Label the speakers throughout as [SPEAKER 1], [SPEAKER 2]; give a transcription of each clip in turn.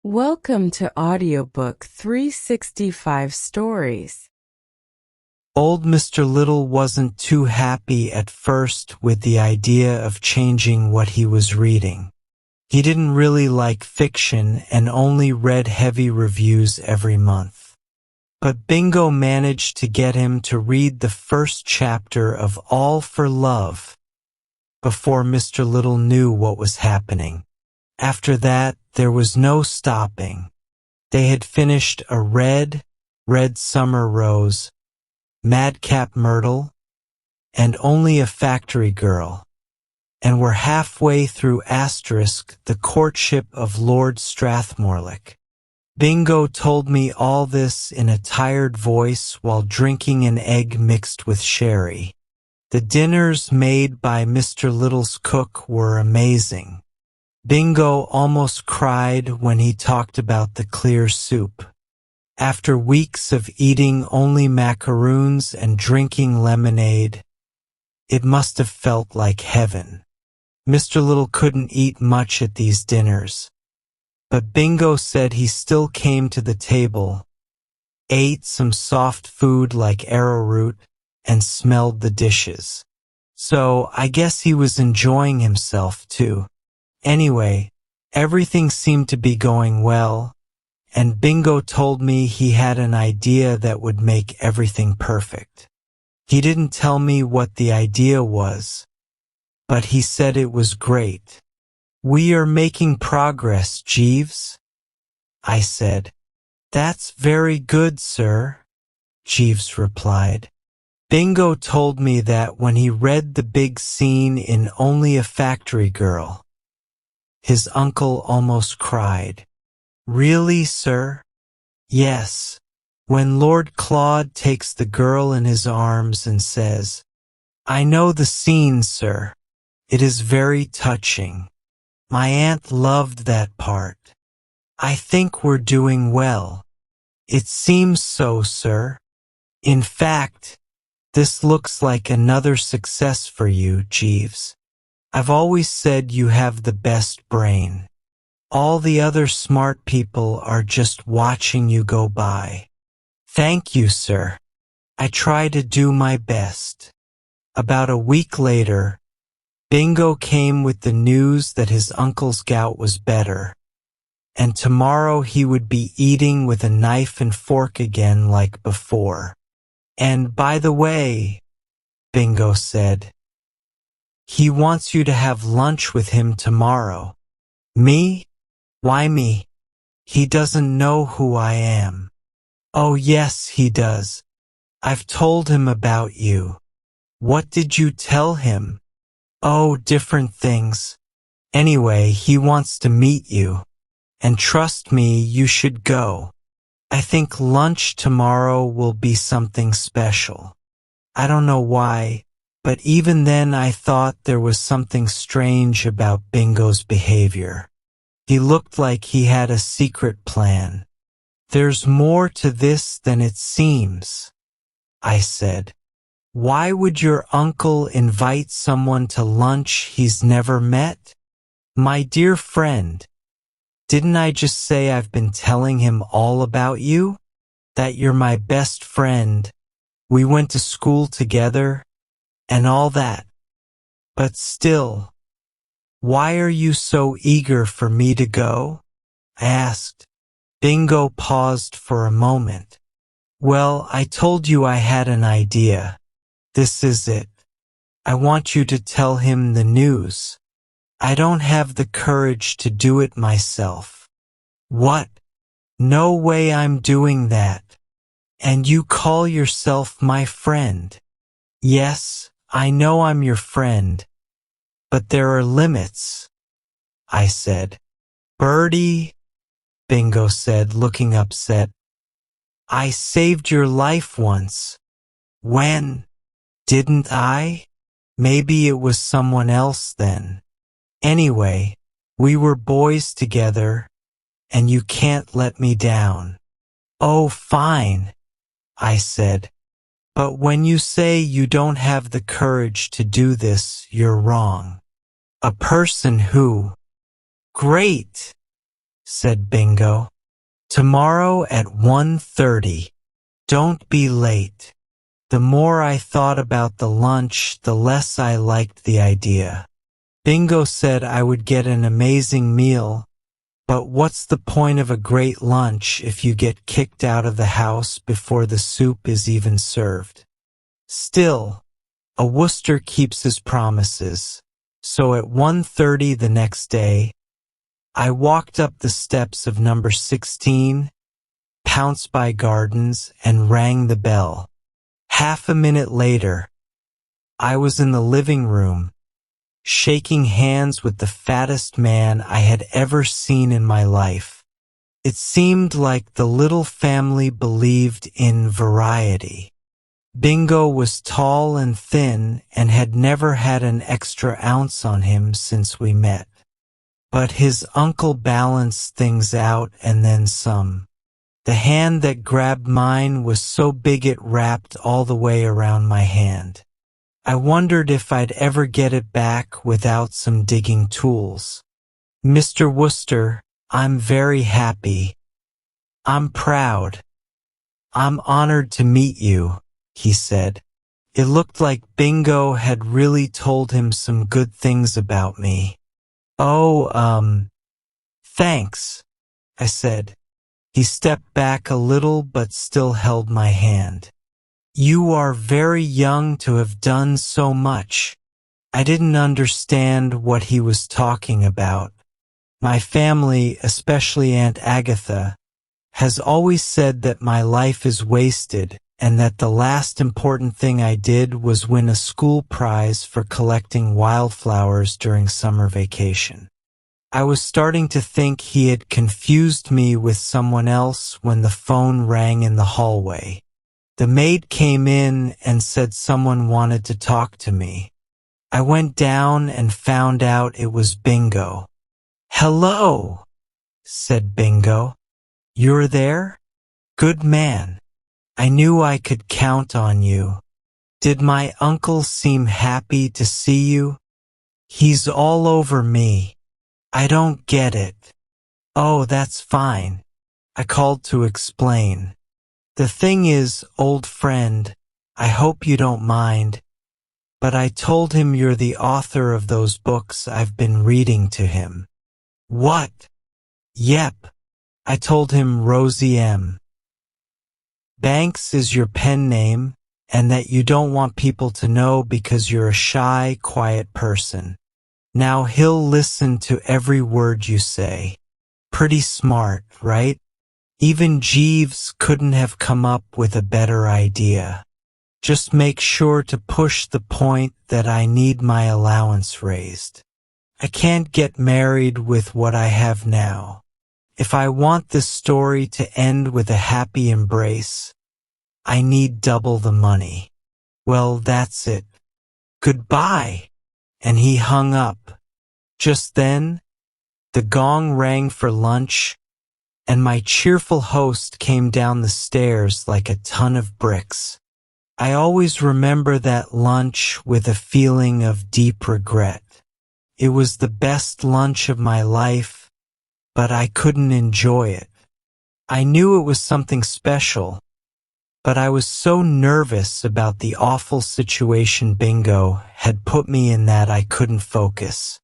[SPEAKER 1] Welcome to Audiobook 365 Stories.
[SPEAKER 2] Old Mr. Little wasn't too happy at first with the idea of changing what he was reading. He didn't really like fiction and only read heavy reviews every month. But Bingo managed to get him to read the first chapter of All for Love before Mr. Little knew what was happening. After that, there was no stopping. They had finished A Red Summer Rose, Madcap Myrtle, and Only a Factory Girl, and were halfway through The Courtship of Lord Strathmorlick. Bingo told me all this in a tired voice while drinking an egg mixed with sherry. The dinners made by Mr. Little's cook were amazing. Bingo almost cried when he talked about the clear soup. After weeks of eating only macaroons and drinking lemonade, it must have felt like heaven. Mr. Little couldn't eat much at these dinners, but Bingo said he still came to the table, ate some soft food like arrowroot, and smelled the dishes. So I guess he was enjoying himself too. Anyway, everything seemed to be going well, and Bingo told me he had an idea that would make everything perfect. He didn't tell me what the idea was, but he said it was great. "We are making progress, Jeeves," I said. "That's very good, sir," Jeeves replied. Bingo told me that when he read the big scene in Only a Factory Girl, his uncle almost cried. "Really, sir?" "Yes. When Lord Claude takes the girl in his arms and says, 'I know the scene, sir.' It is very touching. My aunt loved that part. I think we're doing well." "It seems so, sir. In fact, this looks like another success for you, Jeeves. I've always said you have the best brain. All the other smart people are just watching you go by." "Thank you, sir. I try to do my best." About a week later, Bingo came with the news that his uncle's gout was better, and tomorrow he would be eating with a knife and fork again like before. "And by the way," Bingo said, "he wants you to have lunch with him tomorrow." "Me? Why me? He doesn't know who I am." "Oh yes, he does. I've told him about you." "What did you tell him?" "Oh, different things. Anyway, he wants to meet you. And trust me, you should go. I think lunch tomorrow will be something special." I don't know why, but even then I thought there was something strange about Bingo's behavior. He looked like he had a secret plan. "There's more to this than it seems," I said. "Why would your uncle invite someone to lunch he's never met?" "My dear friend, didn't I just say I've been telling him all about you? That you're my best friend, we went to school together, and all that. But still, why are you so eager for me to go?" I asked. Bingo paused for a moment. "Well, I told you I had an idea. This is it. I want you to tell him the news. I don't have the courage to do it myself." "What? No way I'm doing that. And you call yourself my friend." "Yes, I know I'm your friend, but there are limits," I said. "Birdie," Bingo said, looking upset, "I saved your life once." "When? Didn't I? Maybe it was someone else then. Anyway, we were boys together, and you can't let me down." "Oh, fine," I said. "But when you say you don't have the courage to do this, you're wrong. A person who—" "Great!" said Bingo. Tomorrow at 1:30. Don't be late. The more I thought about the lunch, the less I liked the idea. Bingo said I would get an amazing meal, but what's the point of a great lunch if you get kicked out of the house before the soup is even served? Still, a Wooster keeps his promises, so at 1:30 the next day, I walked up the steps of number 16, Pounceby Gardens, and rang the bell. Half a minute later, I was in the living room, shaking hands with the fattest man I had ever seen in my life. It seemed like the little family believed in variety. Bingo was tall and thin and had never had an extra ounce on him since we met. But his uncle balanced things out and then some. The hand that grabbed mine was so big it wrapped all the way around my hand. I wondered if I'd ever get it back without some digging tools. Mr. Wooster, I'm very happy. I'm proud. I'm honored to meet you, he said. It looked like Bingo had really told him some good things about me. Oh, thanks, I said. He stepped back a little but still held my hand. You are very young to have done so much. I didn't understand what he was talking about. My family, especially Aunt Agatha, has always said that my life is wasted and that the last important thing I did was win a school prize for collecting wildflowers during summer vacation. I was starting to think he had confused me with someone else when the phone rang in the hallway. The maid came in and said someone wanted to talk to me. I went down and found out it was Bingo. Hello, said Bingo. You're there? Good man. I knew I could count on you. Did my uncle seem happy to see you? He's all over me. I don't get it. Oh, that's fine. I called to explain. The thing is, old friend, I hope you don't mind, but I told him you're the author of those books I've been reading to him. What? Yep. I told him Rosie M. Banks is your pen name, and that you don't want people to know because you're a shy, quiet person. Now he'll listen to every word you say. Pretty smart, right? Even Jeeves couldn't have come up with a better idea. Just make sure to push the point that I need my allowance raised. I can't get married with what I have now. If I want this story to end with a happy embrace, I need double the money. Well, that's it. Goodbye. And he hung up. Just then, the gong rang for lunch, and my cheerful host came down the stairs like a ton of bricks. I always remember that lunch with a feeling of deep regret. It was the best lunch of my life, but I couldn't enjoy it. I knew it was something special, but I was so nervous about the awful situation Bingo had put me in that I couldn't focus.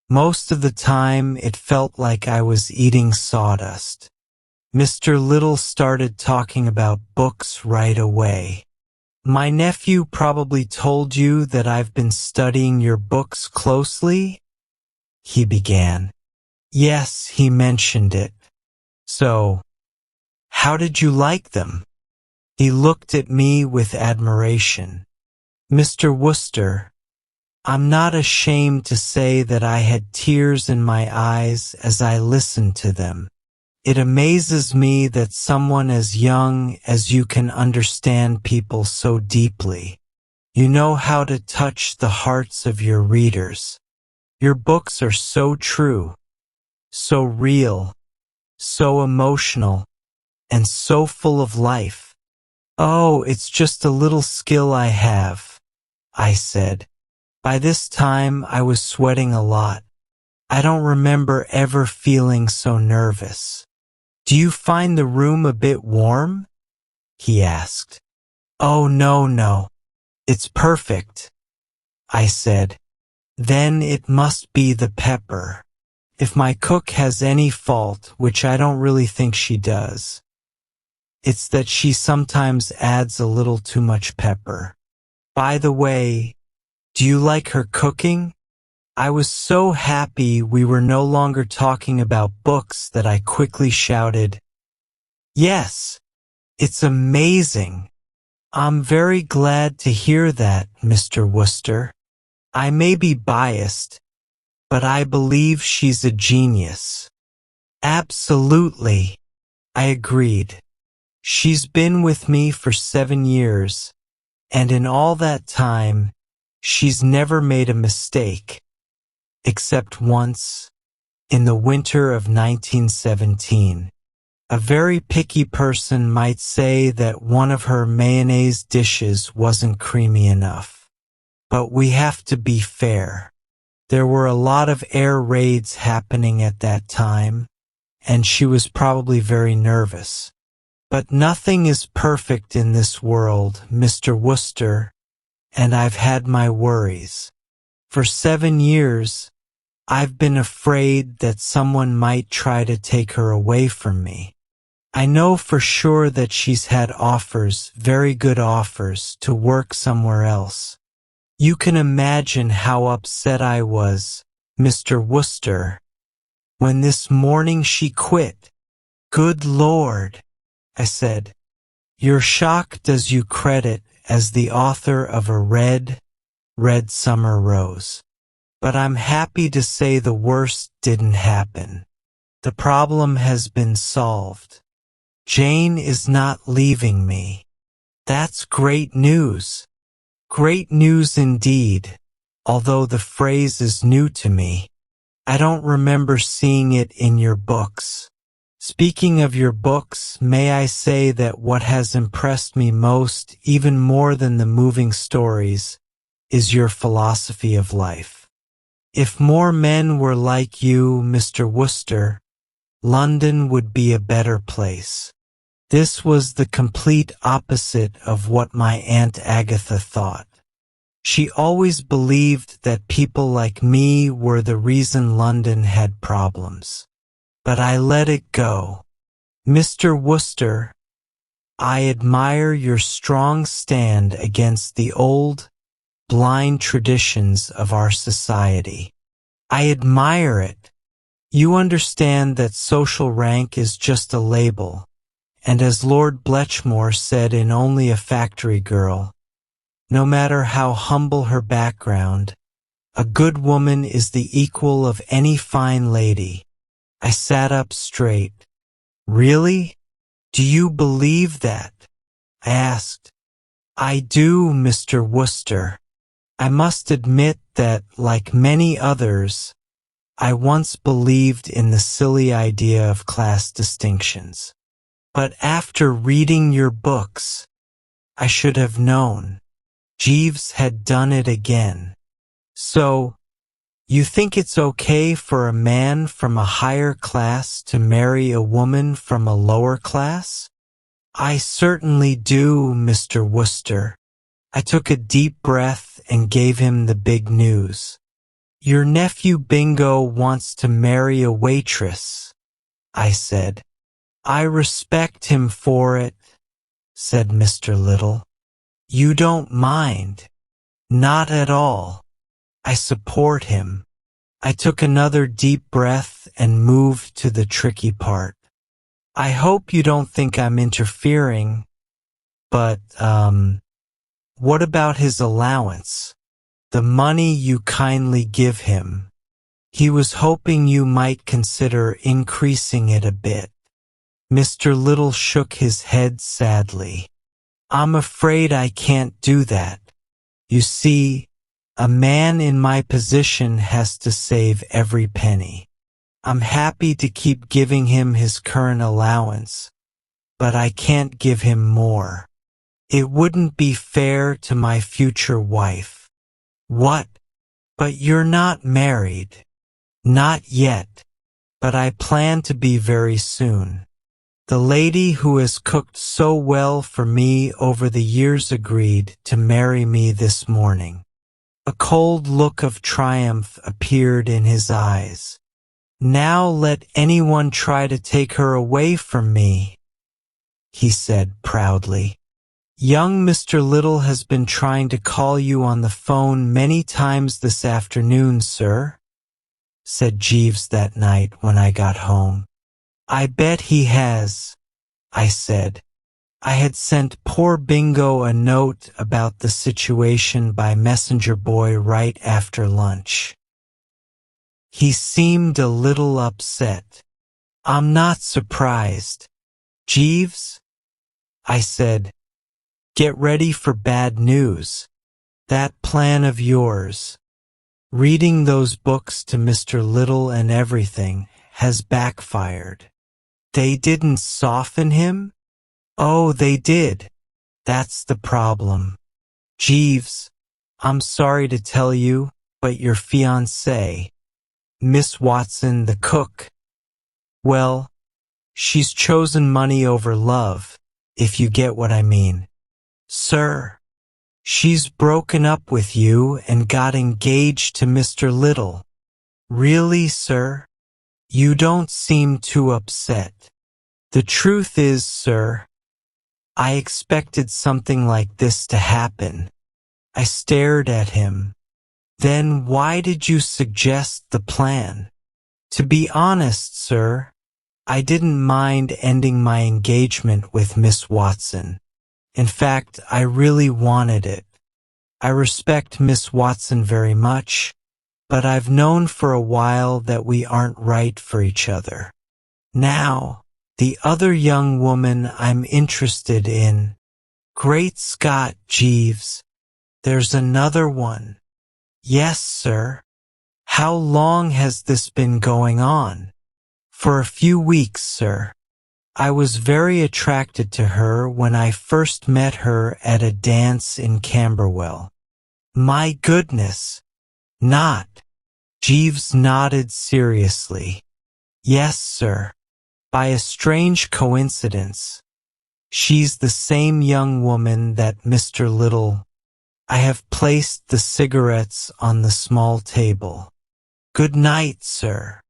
[SPEAKER 2] Most of the time, it felt like I was eating sawdust. Mr. Little started talking about books right away. My nephew probably told you that I've been studying your books closely, he began. Yes, he mentioned it. So, how did you like them? He looked at me with admiration. Mr. Wooster, I'm not ashamed to say that I had tears in my eyes as I listened to them. It amazes me that someone as young as you can understand people so deeply. You know how to touch the hearts of your readers. Your books are so true, so real, so emotional, and so full of life. Oh, it's just a little skill I have, I said. By this time, I was sweating a lot. I don't remember ever feeling so nervous. Do you find the room a bit warm? He asked. Oh, no. It's perfect, I said. Then it must be the pepper. If my cook has any fault, which I don't really think she does, it's that she sometimes adds a little too much pepper. By the way, do you like her cooking? I was so happy we were no longer talking about books that I quickly shouted, Yes, it's amazing. I'm very glad to hear that, Mr. Wooster. I may be biased, but I believe she's a genius. Absolutely, I agreed. She's been with me for 7 years, and in all that time, she's never made a mistake, except once, in the winter of 1917. A very picky person might say that one of her mayonnaise dishes wasn't creamy enough. But we have to be fair. There were a lot of air raids happening at that time, and she was probably very nervous. But nothing is perfect in this world, Mr. Wooster, and I've had my worries. For 7 years, I've been afraid that someone might try to take her away from me. I know for sure that she's had offers, very good offers, to work somewhere else. You can imagine how upset I was, Mr. Wooster, when this morning she quit. Good Lord, I said. Your shock does you credit as the author of a red summer rose. But I'm happy to say the worst didn't happen. The problem has been solved. Jane is not leaving me. That's great news. Great news indeed, although the phrase is new to me. I don't remember seeing it in your books. Speaking of your books, may I say that what has impressed me most, even more than the moving stories, is your philosophy of life. If more men were like you, Mr. Wooster, London would be a better place. This was the complete opposite of what my Aunt Agatha thought. She always believed that people like me were the reason London had problems. But I let it go. Mr. Wooster, I admire your strong stand against the old, blind traditions of our society. I admire it. You understand that social rank is just a label, and as Lord Bletchmore said in Only a Factory Girl, no matter how humble her background, a good woman is the equal of any fine lady. I sat up straight. Really? Do you believe that? I asked. I do, Mr. Wooster. I must admit that, like many others, I once believed in the silly idea of class distinctions. But after reading your books, I should have known. Jeeves had done it again. So, you think it's okay for a man from a higher class to marry a woman from a lower class? I certainly do, Mr. Wooster. I took a deep breath and gave him the big news. Your nephew Bingo wants to marry a waitress, I said. I respect him for it, said Mr. Little. You don't mind? Not at all. I support him. I took another deep breath and moved to the tricky part. I hope you don't think I'm interfering, but, what about his allowance? The money you kindly give him. He was hoping you might consider increasing it a bit. Mr. Little shook his head sadly. I'm afraid I can't do that. You see, a man in my position has to save every penny. I'm happy to keep giving him his current allowance, but I can't give him more. It wouldn't be fair to my future wife. What? But you're not married. Not yet, but I plan to be very soon. The lady who has cooked so well for me over the years agreed to marry me this morning. A cold look of triumph appeared in his eyes. Now let anyone try to take her away from me, he said proudly. Young Mr. Little has been trying to call you on the phone many times this afternoon, sir, said Jeeves that night when I got home. I bet he has, I said. I had sent poor Bingo a note about the situation by messenger boy right after lunch. He seemed a little upset. I'm not surprised. Jeeves, I said, get ready for bad news. That plan of yours, reading those books to Mr. Little and everything, has backfired. They didn't soften him? Oh, they did. That's the problem. Jeeves, I'm sorry to tell you, but your fiancée, Miss Watson the cook, well, she's chosen money over love, if you get what I mean. Sir, she's broken up with you and got engaged to Mr. Little. Really, sir? You don't seem too upset. The truth is, sir, I expected something like this to happen. I stared at him. Then why did you suggest the plan? To be honest, sir, I didn't mind ending my engagement with Miss Watson. In fact, I really wanted it. I respect Miss Watson very much, but I've known for a while that we aren't right for each other. Now, the other young woman I'm interested in. Great Scott, Jeeves. There's another one. Yes, sir. How long has this been going on? For a few weeks, sir. I was very attracted to her when I first met her at a dance in Camberwell. My goodness. Not. Jeeves nodded seriously. Yes, sir. By a strange coincidence. She's the same young woman that Mr. Little. I have placed the cigarettes on the small table. Good night, sir.